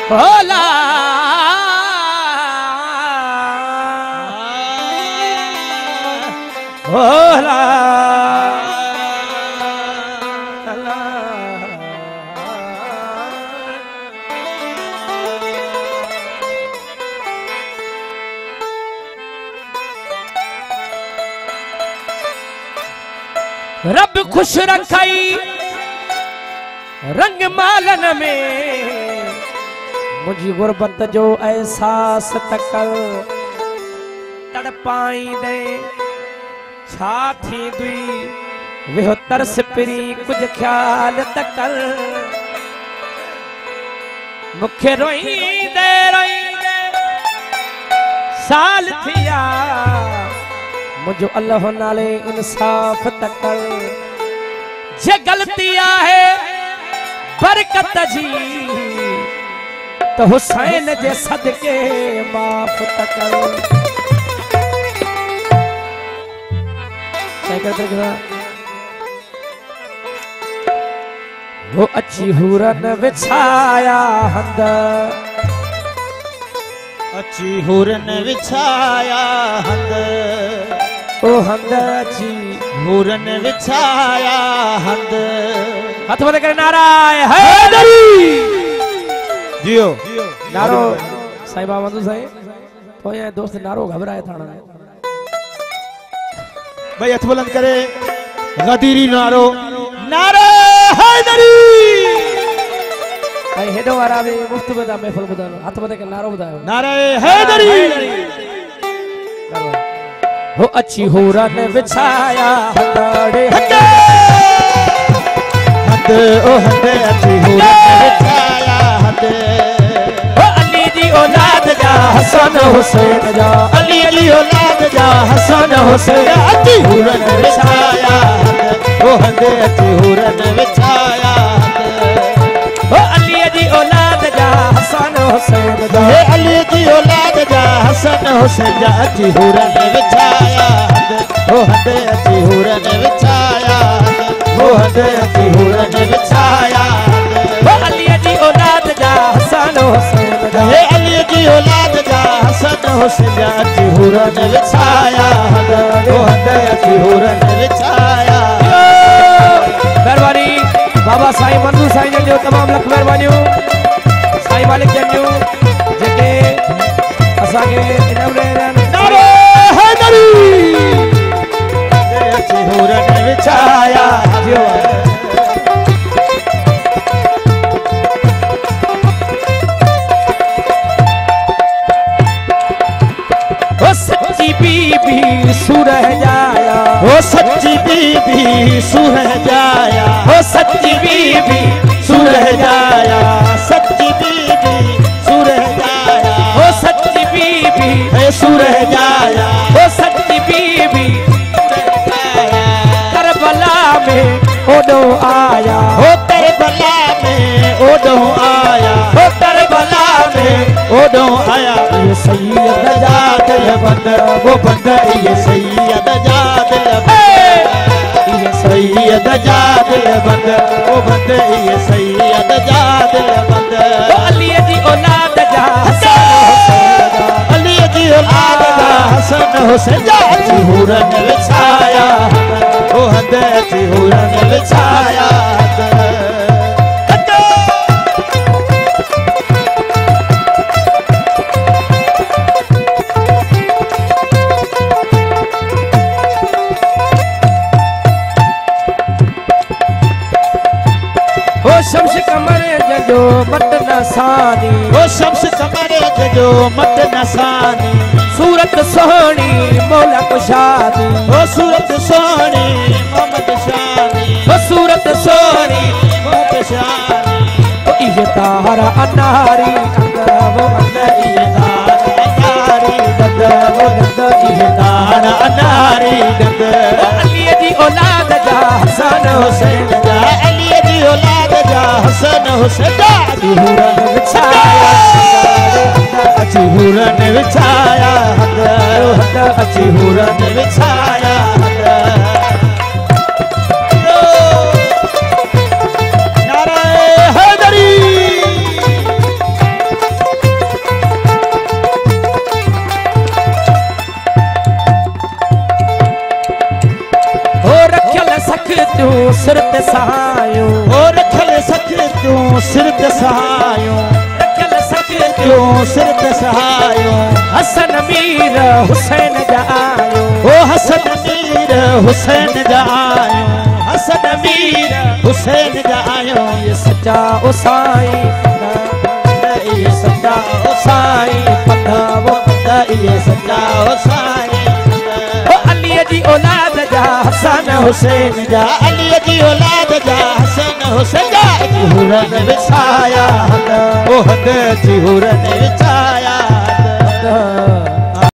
भोला भोला रब खुश रखाई रंग मालन में मुझी गुरबत जो एहसास तकल तड़पाई दे छा थी दुई वेहो तरस पिरी कुछ ख्याल तकल मुखे रोई दे साल थिया मुझो अल्लाह नाले इंसाफ तकल जे गलती है बरकत जी तो हुसैन जे सदके माफ तकल वो अच्छी हुरन विछाया हंद अच्छी हुरन विछाया हंद ओ हंद अच्छी हुरन विछाया हंद हथ बंद करे नारा हैदरी जियो नारो साईं बाबा मधु साईं तो ये दोस्त नारो घबराए थाना भाई हथ बुलंद करे गदीरी नारो नारा हैदरी भाई हेडो वारा भी मुफ्त बदा महफिल बदा हथ बंद के नारो बदायो नारा हैदरी हो अच्छी हुरन विछाया हंदड़े हंद ओ हंद अच्छी हुरन विछाया हंद ओ अली दी औलाद जा हसन हुसैन जा अली अली औलाद जा हसन हुसैन अच्छी हुरन विछाया हंद ओ हंद अच्छी हुरन विछाया हंद ओ अली दी औलाद जा हसन हुसैन जा अली दी औलाद जा हसन हुसैन जा अच्छी हुरन विछाया हंद ओ हंद अच्छी हुरन विछाया हंद ओ हंद अच्छी हुरन विछाया हंद ओ अली दी औलाद जा हसन हुसैन जा अली दी औलाद जा हसन हुसैन जा अच्छी हुरन विछाया हंद ओ हंद अच्छी हुरन विछाया मेहरबानी बाबा साईं मंजू साईं जो तमाम लख मेहरबानियूं साईं मालिक जन जेके असांखे इनाम नारो हैदरी अच्छी हुरन विछाया जियो ओ सच्ची बीबी सुरह जाया ओ सच्ची बीबी सुरह जाया ओ सच्ची बीबी सुरह जाया सच्ची बीबी सुरह जाया ओ सच्ची बीबी है सुरह जाया ओ सच्ची बीबी करबला में ओडो आया हो तेरे बला में ओडो आया ओ करबला में ओडो आया ये सैयद जा दिल बंद वो बंद ये सैयद जा दिल बंद ये सैयद जा दिल बंद वो बंद ये सैयद जा दिल बंद ओ अली दी औलाद जा हसन हुसैन जा अली दी औलाद जा हसन हुसैन जा अच्छी हुरन विछाया ओ हंद अच्छी हुरन विछाया शम्स कमर जो मत नसानी ओ शम्स कमर जो मत नसानी सूरत सोहनी मौला कुशादी ओ सूरत सोहनी मोहम्मद शानी ओ सूरत सोहनी मोहम्मद शानी ओ इहे तारा अनारी वो अंदर ये तारा अनारी दद वो दद ये तारा अनारी दद ओ अली दी औलाद जा हसन हुसैन जा अली दी औलाद जा हसन हुसैन जा हुरन विछाया अच्छी हुरन विछाया अच्छी हुरन विछाया नारा हैदरी सखियूं सिर ते सहायूं ओ रखल सखियूं सिर ते सहायूं रखियल सखियूं क्यों सिर ते सहायूं हसन मीर हुसैन जा आयूं ओ हसन मीर हुसैन जा आयूं हसन मीर हुसैन जा आयूं ये सच्चा ओ साईं ये सच्चा ओ साईं पंधा वो ये सच्चा ओ साईं ओ अली जी औलाद जा हसन हुसैन जा अली जी औलाद जा हसन हुसैन जा हुरन विछाया ओ हद जी हुरन विछाया